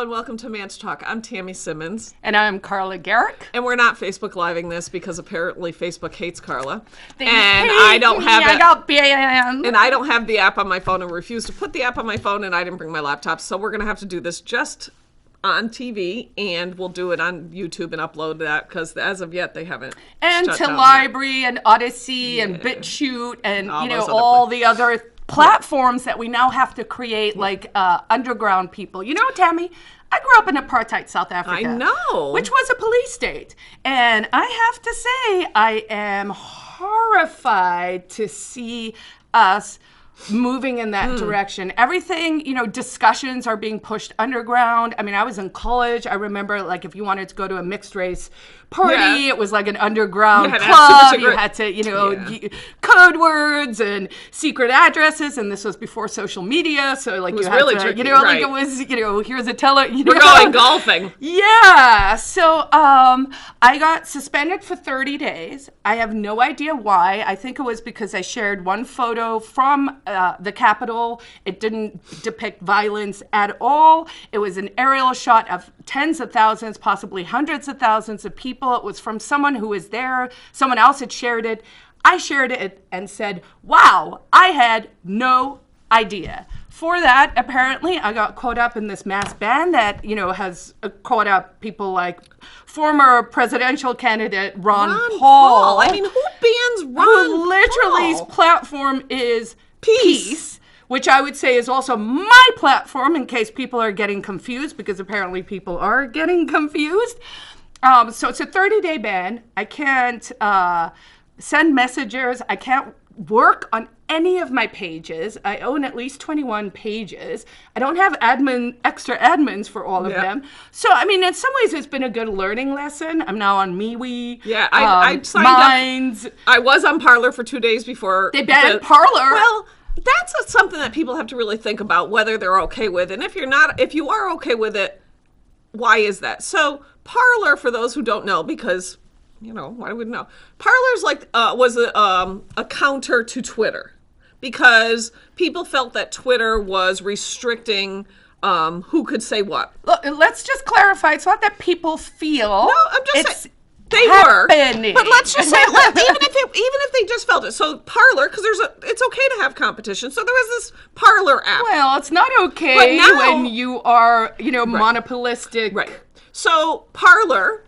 and welcome to ManchTalk. I'm Tammy Simmons. And I'm Carla Garrick. And we're not Facebook Living this because apparently Facebook hates Carla. I don't have I got banned. And I don't have the app on my phone and refuse to put the app on my phone, and I didn't bring my laptop. So we're going to have to do this just on TV, and we'll do it on YouTube and upload that because as of yet they haven't. And shut to down Library and Odyssey and BitChute and all the other platforms that we now have to create, like underground people. You know, Tammy, I grew up in apartheid South Africa. I know. Which was a police state. And I have to say, I am horrified to see us moving in that direction. Everything, discussions are being pushed underground. I mean, I was in college. I remember, like, if you wanted to go to a mixed race party, it was like an underground club. You had to, code words and secret addresses, and this was before social media. So, like, it was you had really to, tricky, like it was, here's a We're going golfing. Yeah. So, I got suspended for 30 days. I have no idea why. I think it was because I shared one photo from the Capitol. It didn't depict violence at all. It was an aerial shot of tens of thousands, possibly hundreds of thousands of people. It was from someone who was there. Someone else had shared it. I shared it and said, wow, I had no idea. For that, apparently, I got caught up in this mass ban that, has caught up people like former presidential candidate Ron Paul. I mean, who bans Ron Who literally's platform is peace, which I would say is also my platform in case people are getting confused, because apparently people are getting confused. So it's a 30-day ban. I can't send messages. I can't work on any of my pages. I own at least 21 pages. I don't have extra admins for all of them. So, I mean, in some ways, it's been a good learning lesson. I'm now on MeWe. Yeah, I signed Minds. up. I was on Parler for 2 days before. They banned Parler. Well, that's something that people have to really think about whether they're okay with. And if you are okay with it, why is that? So Parler, for those who don't know, because why do we know? Parler's was a counter to Twitter, because people felt that Twitter was restricting who could say what. Look, let's just clarify. It's not that people feel. No, I'm just saying. They happening. were, but let's just say, even if they just felt it. So Parler, because it's okay to have competition. So there was this Parler app. Well, it's not okay when you are, monopolistic. Right. So Parler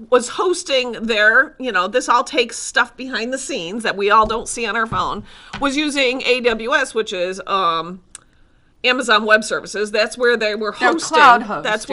was hosting their, this all takes stuff behind the scenes that we all don't see on our phone, was using AWS, which is Amazon Web Services. That's where they were hosting. Cloud host, that's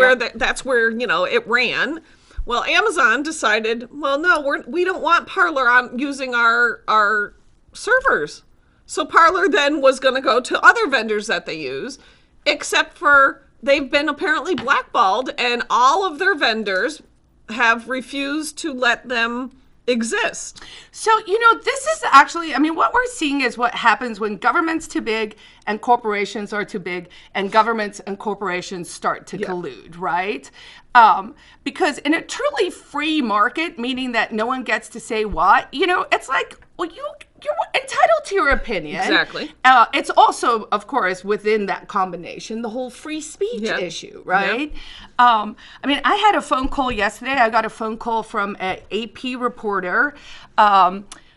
where it ran. Well, Amazon decided, well, no, we don't want Parler on using our servers. So Parler then was going to go to other vendors that they use, except for they've been apparently blackballed, and all of their vendors have refused to let them exist. So, this is actually, what we're seeing is what happens when government's too big and corporations are too big, and governments and corporations start to collude, right? Because in a truly free market, meaning that no one gets to say what, it's like, well, you're entitled to your opinion. Exactly. It's also, of course, within that combination, the whole free speech issue, right? I had a phone call yesterday. I got a phone call from an AP reporter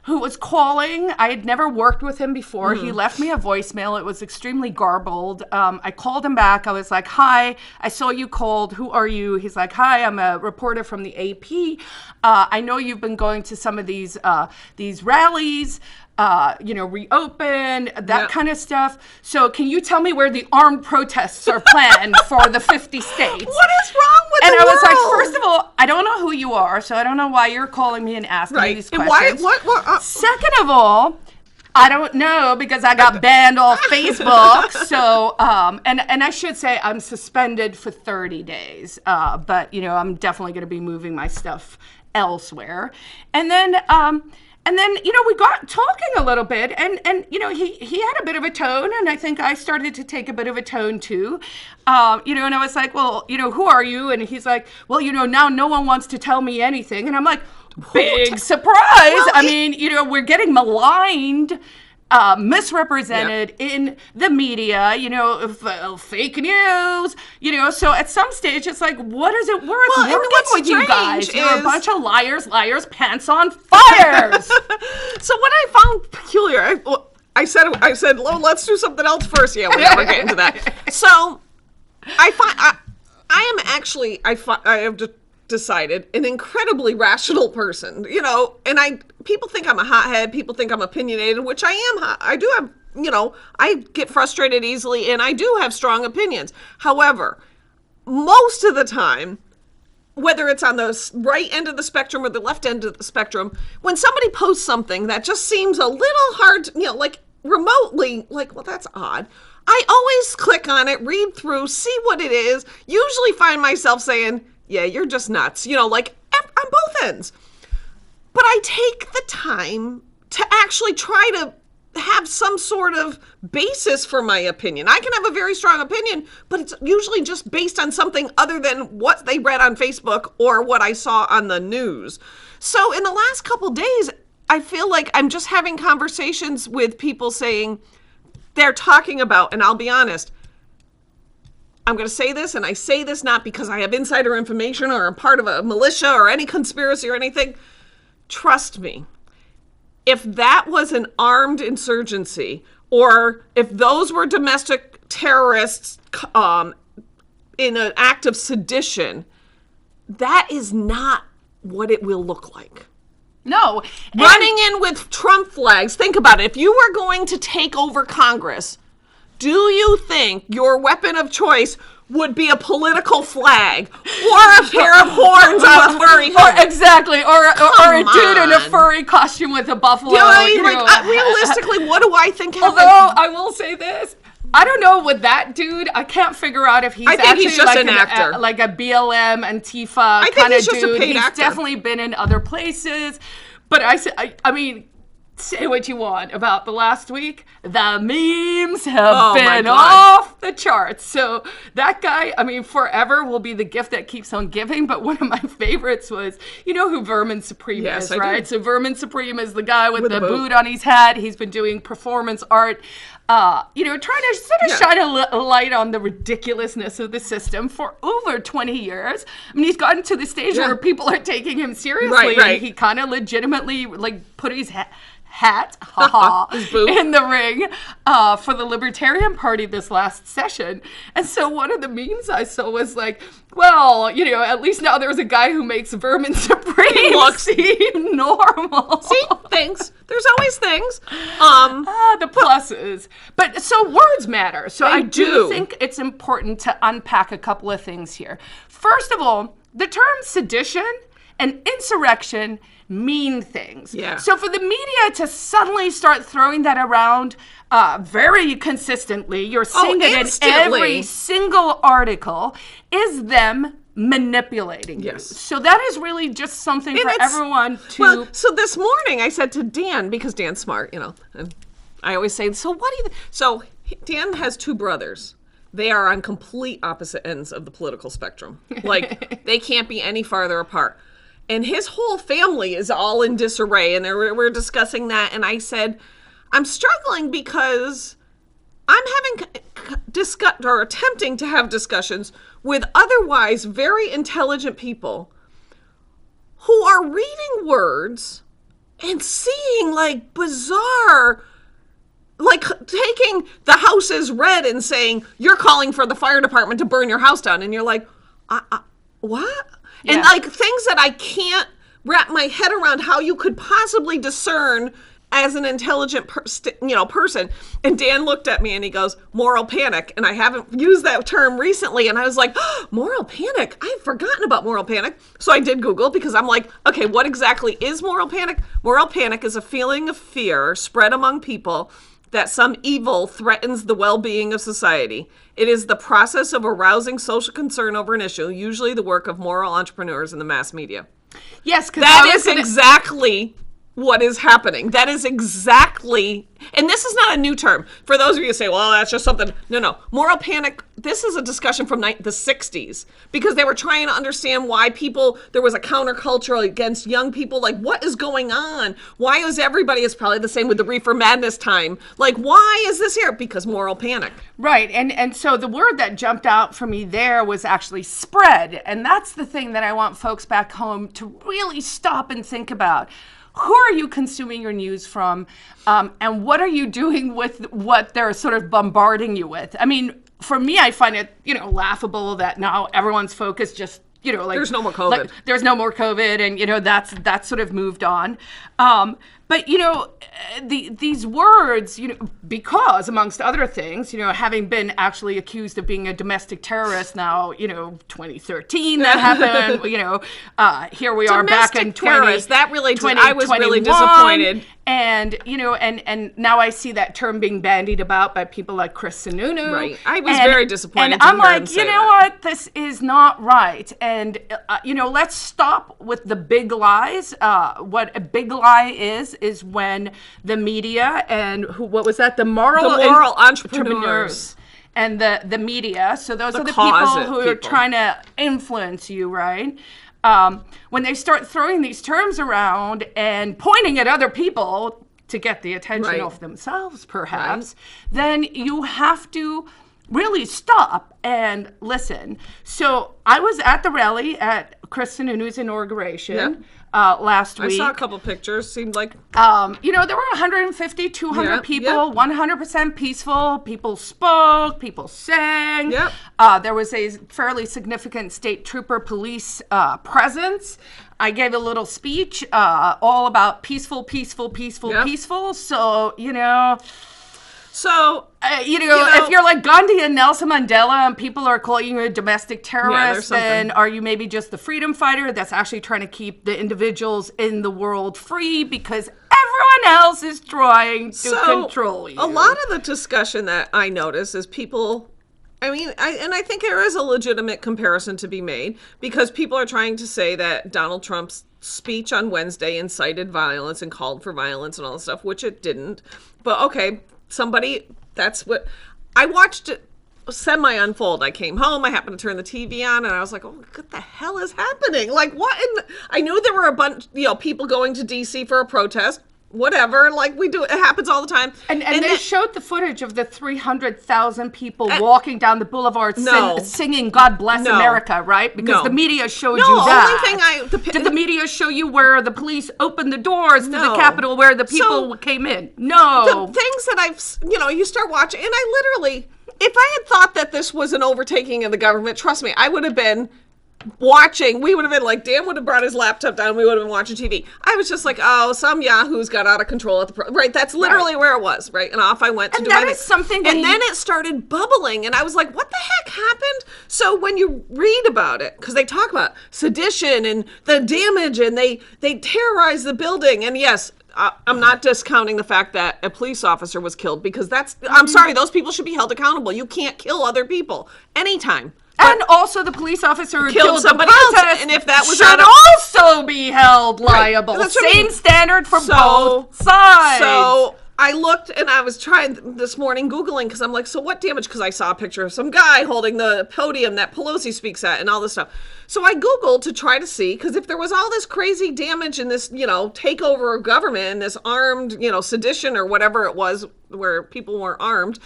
who was calling. I had never worked with him before. He left me a voicemail. It was extremely garbled. I called him back. I was like, hi, I saw you called. Who are you? He's like, hi, I'm a reporter from the AP. I know you've been going to some of these rallies, reopen, that kind of stuff. So can you tell me where the armed protests are planned for the 50 states? What is wrong with and the I was world? like, first of all, I don't know who you are, so I don't know why you're calling me and asking me these questions. What? Second of all, I don't know, because I got banned off Facebook. So, and I should say I'm suspended for 30 days. But, I'm definitely going to be moving my stuff elsewhere. And then, we got talking a little bit, and he had a bit of a tone, and I think I started to take a bit of a tone too. And I was like, well, who are you? And he's like, well, now no one wants to tell me anything. And I'm like, big surprise. Well, we're getting maligned misrepresented in the media, fake news, so at some stage it's like, what is it worth Well, and working what's with you guys? strange You're a is- bunch of liars, pants on fires. So what I found peculiar, I said, well, let's do something else first. Yeah, we never get into that. So I have decided an incredibly rational person, and people think I'm a hothead. People think I'm opinionated, which I am. I do have, I get frustrated easily, and I do have strong opinions. However, most of the time, whether it's on the right end of the spectrum or the left end of the spectrum, when somebody posts something that just seems a little hard, like remotely, like, well, that's odd, I always click on it, read through, see what it is, usually find myself saying, yeah, you're just nuts, like on both ends. But I take the time to actually try to have some sort of basis for my opinion. I can have a very strong opinion, but it's usually just based on something other than what they read on Facebook or what I saw on the news. So in the last couple days, I feel like I'm just having conversations with people saying they're talking about, and I'll be honest, I'm going to say this, and I say this not because I have insider information or I'm part of a militia or any conspiracy or anything. Trust me. If that was an armed insurgency, or if those were domestic terrorists in an act of sedition, that is not what it will look like. No. Running in with Trump flags, think about it. If you were going to take over Congress, do you think your weapon of choice would be a political flag or a pair of horns on a furry hood? Exactly, or a dude in a on. furry costume with a buffalo. Realistically, what do I think happened? Although I will say this, I don't know with that dude. I can't figure out if he's I think actually he's just like an actor. like a BLM Antifa think kind of he's just a dude. paid He's actor. definitely been in other places, but I mean. Say what you want about the last week. The memes have been off the charts. So that guy, I mean, forever will be the gift that keeps on giving. But one of my favorites was, you know who Vermin Supreme is, right? Do. So Vermin Supreme is the guy with the boot on his head. He's been doing performance art, trying to sort of shine a light on the ridiculousness of the system for over 20 years. I mean, he's gotten to the stage where people are taking him seriously. Right. And he kind of legitimately put his hat in the ring for the Libertarian Party this last session. And so one of the memes I saw was like, well, at least now there's a guy who makes Vermin Supreme seem normal. See, things. There's always things. The pluses. But so words matter. So I do do. think it's important to unpack a couple of things here. First of all, the term sedition and insurrection mean things. Yeah. So for the media to suddenly start throwing that around very consistently, you're seeing it in instantly. every single article, is them manipulating you. Yes. So that is really just something for everyone to... Well, so this morning I said to Dan, because Dan's smart, and I always say, so what do you... So Dan has two brothers. They are on complete opposite ends of the political spectrum. Like, they can't be any farther apart. And his whole family is all in disarray, and we're discussing that. And I said, I'm struggling because I'm attempting to have discussions with otherwise very intelligent people who are reading words and seeing like bizarre, like taking the house as read and saying, you're calling for the fire department to burn your house down. And you're like, what? Yeah. And like things that I can't wrap my head around how you could possibly discern as an intelligent person. And Dan looked at me and he goes, moral panic. And I haven't used that term recently. And I was like, oh, moral panic. I've forgotten about moral panic. So I did Google because I'm like, okay, what exactly is moral panic? Moral panic is a feeling of fear spread among people that some evil threatens the well-being of society. It is the process of arousing social concern over an issue, usually the work of moral entrepreneurs in the mass media. Yes, because that is exactly what is happening. That is exactly, and this is not a new term. For those of you who say, well, that's just something. No. Moral panic, this is a discussion from the 60s because they were trying to understand why there was a counterculture against young people. Like, what is going on? Why is everybody, it's probably the same with the Reefer Madness time. Like, why is this here? Because moral panic. Right. And so the word that jumped out for me there was actually spread. And that's the thing that I want folks back home to really stop and think about. Who are you consuming your news from? And what are you doing with what they're sort of bombarding you with? I mean, for me, I find it, laughable that now everyone's focused just, like there's no more COVID. Like, there's no more COVID. And, that's sort of moved on. But, these words, because amongst other things, having been actually accused of being a domestic terrorist now, 2013 that happened, here we are back in 20. That really did, I was really disappointed. And, and now I see that term being bandied about by people like Chris Sununu. Right. I was very disappointed. And I'm like, what? This is not right. And, let's stop with the big lies. What a big lie is when the media and what was that? The moral entrepreneurs. And the media. So those are the people who are trying to influence you, right? When they start throwing these terms around and pointing at other people to get the attention of themselves, perhaps, then you have to really stop and listen. So I was at the rally at Chris Sununu's inauguration last week. I saw a couple pictures. Seemed like... there were 150, 200 people, 100% peaceful. People spoke, people sang. There was a fairly significant state trooper police presence. I gave a little speech all about peaceful. So, if you're like Gandhi and Nelson Mandela and people are calling you a domestic terrorist, then are you maybe just the freedom fighter that's actually trying to keep the individuals in the world free because everyone else is trying to control you? A lot of the discussion that I notice is people... I think there is a legitimate comparison to be made because people are trying to say that Donald Trump's speech on Wednesday incited violence and called for violence and all this stuff, which it didn't. But okay, that's what I watched it semi-unfold. I came home, I happened to turn the TV on, and I was like, oh, what the hell is happening? Like, what? I knew there were a bunch, people going to D.C. for a protest. Whatever, like we do, it happens all the time. And they showed the footage of the 300,000 people walking down the boulevard singing "God Bless America," right? Because the media showed you that. Did the media show you where the police opened the doors to the Capitol where the people came in? No. The things that you start watching, and I literally, if I had thought that this was an overtaking of the government, trust me, I would have been watching. We would have been like, Dan would have brought his laptop down. We would have been watching TV. I was just like, oh, some yahoos got out of control at the right. That's literally where it was. Right, and off I went to do my thing. And then it started bubbling, and I was like, what the heck happened? So when you read about it, because they talk about sedition and the damage, and they terrorize the building, and yes. I'm not discounting the fact that a police officer was killed because I'm sorry, those people should be held accountable. You can't kill other people anytime. And also the police officer who killed somebody else, and if that was should also be held liable. Right. Same standard for both sides. So I looked and I was trying this morning Googling because I'm like, so what damage? Because I saw a picture of some guy holding the podium that Pelosi speaks at and all this stuff. So I Googled to try to see, because if there was all this crazy damage in this, takeover of government and this armed, sedition or whatever it was where people were armed,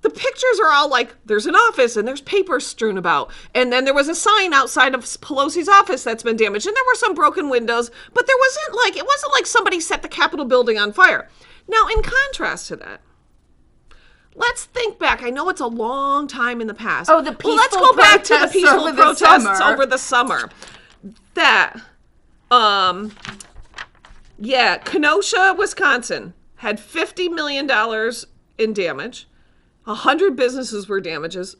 the pictures are all like, there's an office and there's papers strewn about. And then there was a sign outside of Pelosi's office that's been damaged. And there were some broken windows, but it wasn't like somebody set the Capitol building on fire. Now, in contrast to that, let's think back. I know it's a long time in the past. Oh, the peaceful let's go back to the peaceful over protests over the summer. Kenosha, Wisconsin had $50 million in damage. 100 businesses were damaged.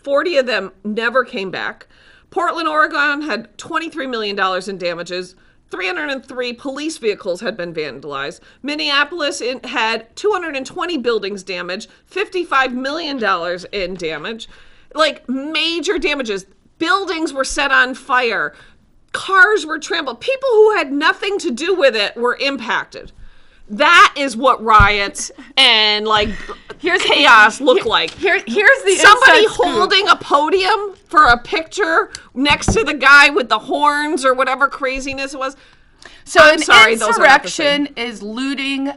40 of them never came back. Portland, Oregon had $23 million in damages. 303 police vehicles had been vandalized. Minneapolis had 220 buildings damaged, $55 million in damage. Like, major damages. Buildings were set on fire. cars were trampled. People who had nothing to do with it were impacted. That is what riots and like chaos look like. Here's the somebody inside scoop. holding a podium for a picture next to the guy with the horns or whatever craziness it was. So I'm sorry, those are not the same. insurrection is looting,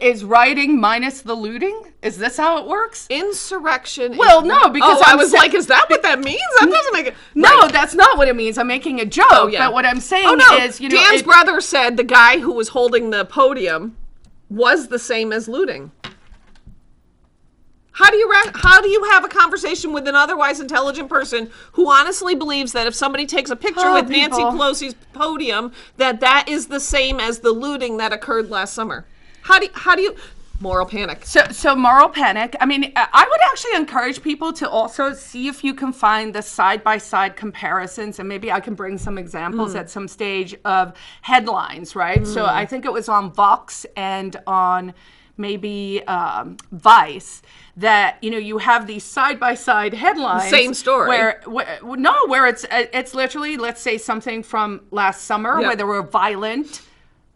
is rioting minus the looting? Is this how it works? Insurrection. Well, no, because I was like, is that what that means? That doesn't make it. No, Right. that's not what it means. I'm making a joke. Oh, yeah. But what I'm saying is, Dan's brother said the guy who was holding the podium was the same as looting. How do you have a conversation with an otherwise intelligent person who honestly believes that if somebody takes a picture with Nancy Pelosi's podium, that is the same as the looting that occurred last summer? How do you moral panic? So moral panic. I mean, I would actually encourage people to also see if you can find the side-by-side comparisons, and maybe I can bring some examples at some stage of headlines, right? So I think it was on Vox and on maybe Vice that you have these side-by-side headlines. Same story. Where it's literally, let's say, something from last summer where there were violent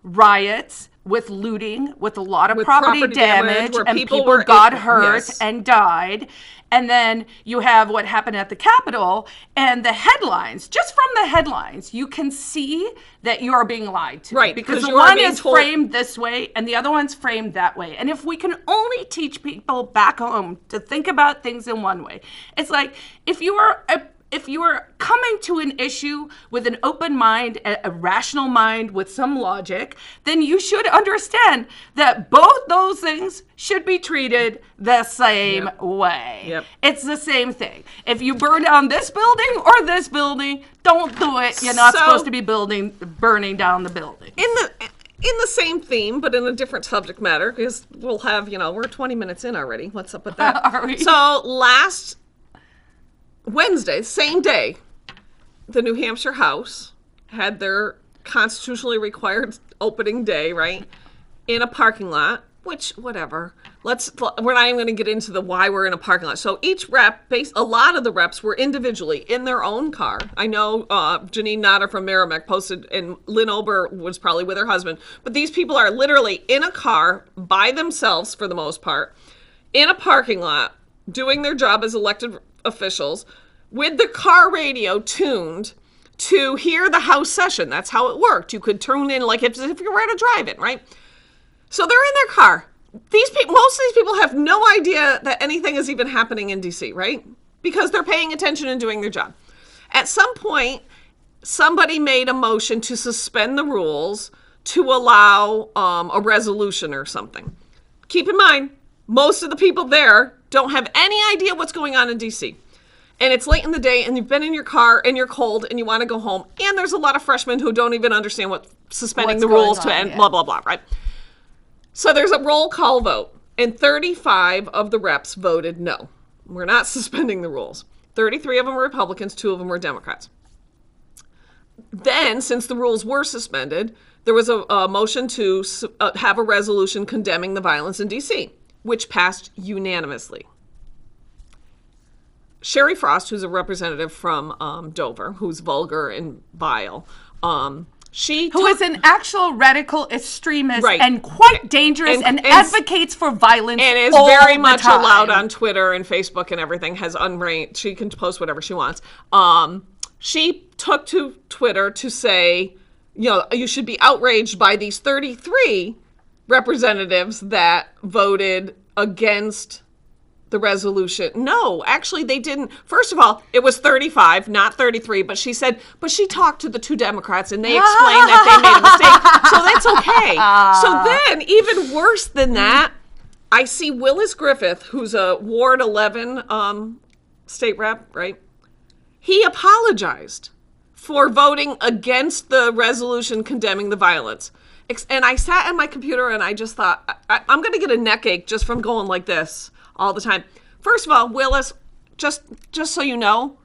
riots with looting, with a lot of property damage, where and people got hurt yes. and died. And then you have what happened at the Capitol, and the headlines, just from the headlines, you can see that you are being lied to. Right, because the you are one being is told- framed this way, and the other one's framed that way. And if we can only teach people back home to think about things in one way, it's like if you are coming to an issue with an open mind, a rational mind with some logic, then you should understand that both those things should be treated the same way. Yep. It's the same thing. If you burn down this building or this building, don't do it. You're not supposed to be burning down the building. In the same theme, but in a different subject matter, because we'll have, we're 20 minutes in already. What's up with that? Are we? So last Wednesday, same day, the New Hampshire House had their constitutionally required opening day, right, in a parking lot, which, whatever. We're not even going to get into the why we're in a parking lot. So each rep, a lot of the reps were individually in their own car. I know Janine Notter from Merrimack posted, and Lynn Ober was probably with her husband, but these people are literally in a car by themselves for the most part, in a parking lot, doing their job as elected officials with the car radio tuned to hear the House session. That's how it worked. You could tune in like if you were at a drive-in, right? So they're in their car. Most of these people have no idea that anything is even happening in DC, right? Because they're paying attention and doing their job. At some point, somebody made a motion to suspend the rules to allow a resolution or something. Keep in mind, most of the people there don't have any idea what's going on in DC. And it's late in the day, and you've been in your car, and you're cold, and you want to go home. And there's a lot of freshmen who don't even understand what suspending the rules to end, blah, blah, blah, right? So there's a roll call vote, and 35 of the reps voted no. We're not suspending the rules. 33 of them were Republicans, 2 of them were Democrats. Then, since the rules were suspended, there was a motion to have a resolution condemning the violence in D.C., which passed unanimously. Sherry Frost, who's a representative from Dover, who's vulgar and vile, who is an actual radical extremist, right, and quite dangerous and advocates for violence and is all very the much time. allowed on Twitter and Facebook and everything, has unranked. She can post whatever she wants. She took to Twitter to say, you should be outraged by these 33 representatives that voted against the resolution. No, actually they didn't. First of all, it was 35, not 33, but she talked to the 2 Democrats and they explained that they made a mistake. So that's okay. So then, even worse than that, I see Willis Griffith, who's a Ward 11 state rep, right? He apologized for voting against the resolution condemning the violence. And I sat at my computer and I just thought, I'm going to get a neck ache just from going like this all the time. First of all, Willis, just so you know,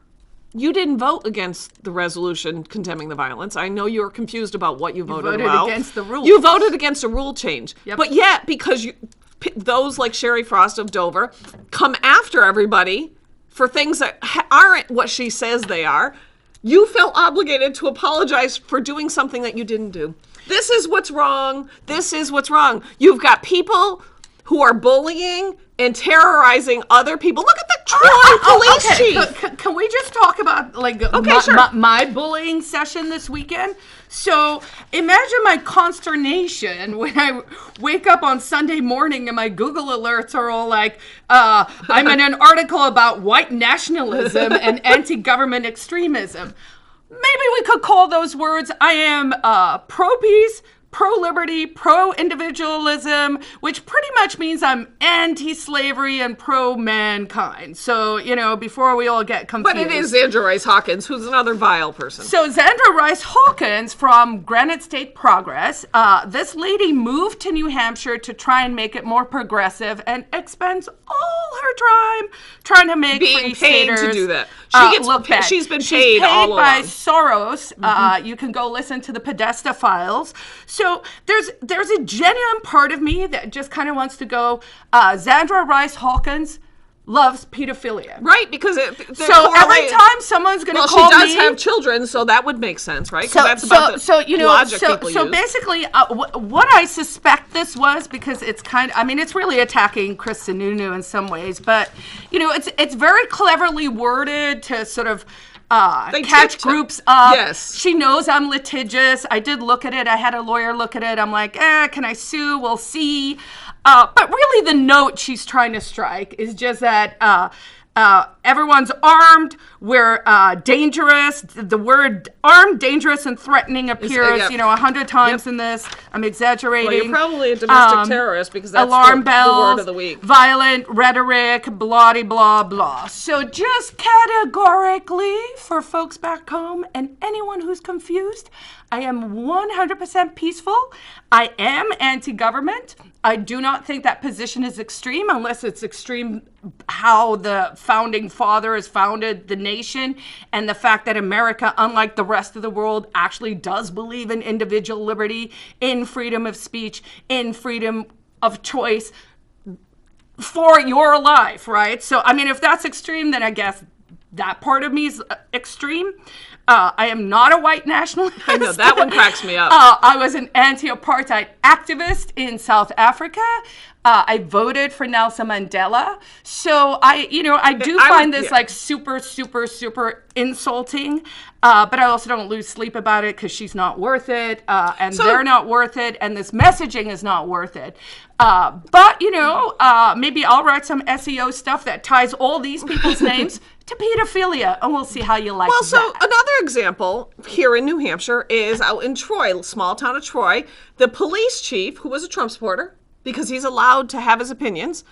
you didn't vote against the resolution condemning the violence. I know you were confused about what you voted about. You voted against the rules. You voted against a rule change. Yep. But yet, because those like Sherry Frost of Dover come after everybody for things that aren't what she says they are, You felt obligated to apologize for doing something that you didn't do. This is what's wrong. This is what's wrong. You've got people who are bullying and terrorizing other people. Look at the Troy police chief. Can we just talk about my bullying session this weekend? So imagine my consternation when I wake up on Sunday morning and my Google alerts are all like, I'm in an article about white nationalism and anti-government extremism. Maybe we could call those words, I am pro-peace, pro-liberty, pro-individualism, which pretty much means I'm anti-slavery and pro-mankind. So, before we all get confused. But it is Xandra Rice Hawkins, who's another vile person. So Xandra Rice Hawkins from Granite State Progress, this lady moved to New Hampshire to try and make it more progressive and expends all her time trying to make being free paid staters to do that. She gets look bad. She's been She's paid all by along. Soros. You can go listen to the Podesta files. So there's a genuine part of me that just kind of wants to go, Xandra Rice Hawkins loves pedophilia. Right, because so every time someone's going to call me... Well, she does have children, so that would make sense, right? So logic basically, what I suspect this was, because it's it's really attacking Chris Sununu in some ways, but, it's very cleverly worded to sort of catch groups up. Yes. She knows I'm litigious. I did look at it. I had a lawyer look at it. I'm like, can I sue? We'll see. But really the note she's trying to strike is just that everyone's armed. We're dangerous. The word armed, dangerous, and threatening appears, 100 times in this. I'm exaggerating. Well, you're probably a domestic terrorist because that's alarm bells, the word of the week. Violent rhetoric, blah, blah, blah. So just categorically for folks back home and anyone who's confused, I am 100% peaceful. I am anti-government. I do not think that position is extreme unless it's extreme how the founding fathers founded the nation and the fact that America, unlike the rest of the world, actually does believe in individual liberty, in freedom of speech, in freedom of choice for your life, right? So, if that's extreme, then I guess that part of me is extreme. I am not a white nationalist. I know, that one cracks me up. I was an anti-apartheid activist in South Africa. I voted for Nelson Mandela. So I find this like super, super, super insulting. But I also don't lose sleep about it because she's not worth it. And they're not worth it. And this messaging is not worth it. But maybe I'll write some SEO stuff that ties all these people's names to pedophilia, and we'll see how you like that. Well, so another example here in New Hampshire is out in Troy, small town of Troy. The police chief, who was a Trump supporter, because he's allowed to have his opinions,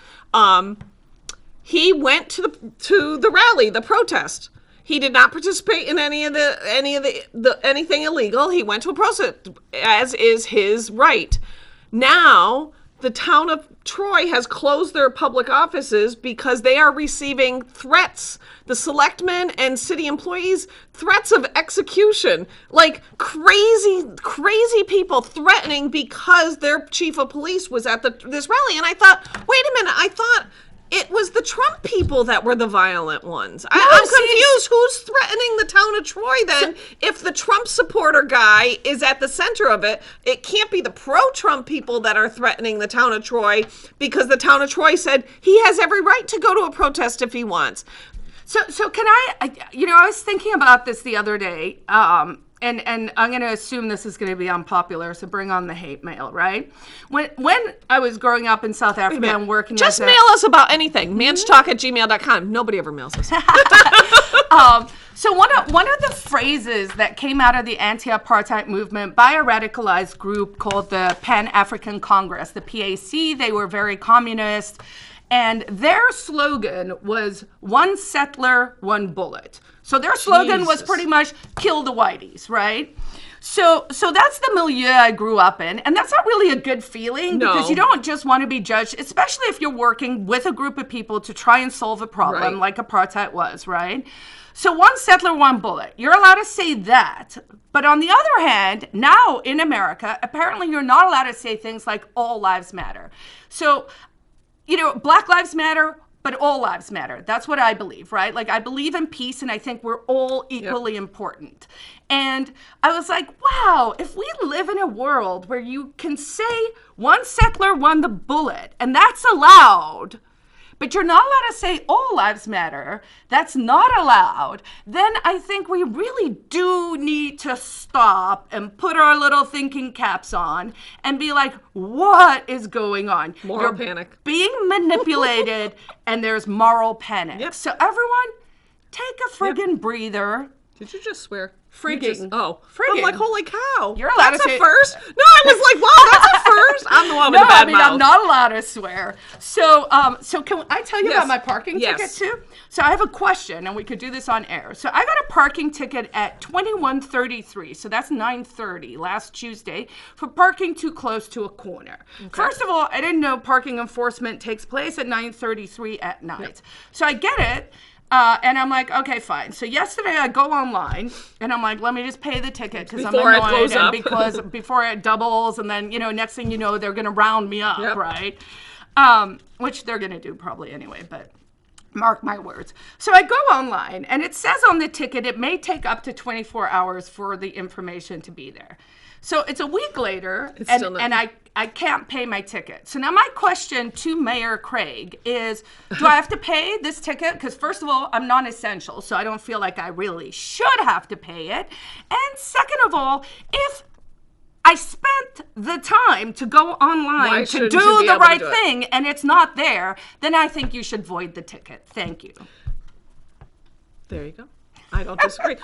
he went to the rally, the protest. He did not participate in anything illegal. He went to a protest, as is his right. Now, the town of Troy has closed their public offices because they are receiving threats. The selectmen and city employees, threats of execution. Like crazy people threatening because their chief of police was at this rally. And I thought, wait a minute, I thought it was the Trump people that were the violent ones. I'm confused. Who's threatening the town of Troy then? If the Trump supporter guy is at the center of it, it can't be the pro-Trump people that are threatening the town of Troy, because the town of Troy said he has every right to go to a protest if he wants. So can I was thinking about this the other day, and I'm going to assume this is going to be unpopular, so bring on the hate mail, right? When I was growing up in South Africa and working... Just mail us about anything. ManchTalk@gmail.com. Nobody ever mails us. So one of the phrases that came out of the anti-apartheid movement by a radicalized group called the Pan-African Congress, the PAC, they were very communist, and their slogan was one settler, one bullet. So their slogan was pretty much kill the whiteys, right? So that's the milieu I grew up in. And that's not really a good feeling because you don't just want to be judged, especially if you're working with a group of people to try and solve a problem like apartheid was, right? So one settler, one bullet. You're allowed to say that. But on the other hand, now in America, apparently you're not allowed to say things like all lives matter. So, Black Lives Matter, but all lives matter. That's what I believe, right? Like, I believe in peace, and I think we're all equally important. And I was like, wow, if we live in a world where you can say one settler won the bullet, and that's allowed, but you're not allowed to say all lives matter, that's not allowed, then I think we really do need to stop and put our little thinking caps on and be like, what is going on? Moral panic. Being manipulated, and there's moral panic. Yep. So everyone, take a friggin' breather. Did you just swear? Frigging. I'm like, holy cow. You're allowed that's to say a first? No, I was like, wow, that's a first. I'm the one with No, the bad I mean, mouth. I'm not allowed to swear. So can I tell you about my parking ticket too? So I have a question, and we could do this on air. So I got a parking ticket at 2133. So that's 9:30 last Tuesday for parking too close to a corner. Okay. First of all, I didn't know parking enforcement takes place at 9:33 at night. Yep. So I get it. And I'm like, okay, fine. So yesterday I go online and I'm like, let me just pay the ticket because I'm annoyed and because before it doubles, and then, next thing you know, they're going to round me up, right? Which they're going to do probably anyway, but mark my words. So I go online and it says on the ticket, it may take up to 24 hours for the information to be there. So it's a week later, and I can't pay my ticket. So now my question to Mayor Craig is, do I have to pay this ticket? Because first of all, I'm non-essential, so I don't feel like I really should have to pay it. And second of all, if I spent the time to go online to do the right thing and it's not there, then I think you should void the ticket. Thank you. There you go. I don't disagree.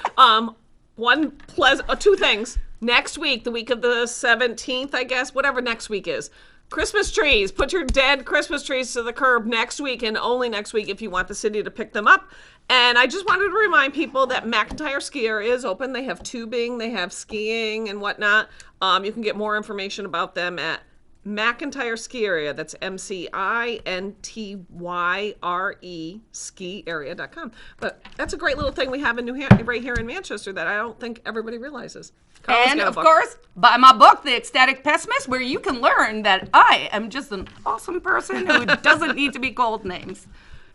Two things. Next week, the week of the 17th, I guess, whatever next week is. Christmas trees. Put your dead Christmas trees to the curb next week, and only next week if you want the city to pick them up. And I just wanted to remind people that McIntyre Ski Area is open. They have tubing, they have skiing and whatnot. You can get more information about them at McIntyre Ski Area. That's MCINTYRE skiarea.com. But that's a great little thing we have in right here in Manchester that I don't think everybody realizes. And of course, buy my book, The Ecstatic Pessimist, where you can learn that I am just an awesome person who doesn't need to be called names.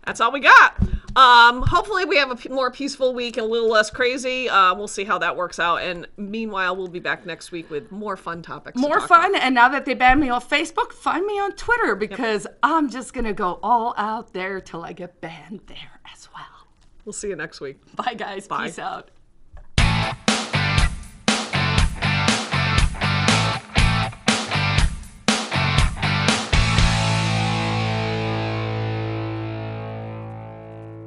That's all we got. Hopefully we have a more peaceful week and a little less crazy. We'll see how that works out. And meanwhile, we'll be back next week with more fun topics. More fun. And now that they banned me off Facebook, find me on Twitter because I'm just going to go all out there till I get banned there as well. We'll see you next week. Bye, guys. Bye. Peace out.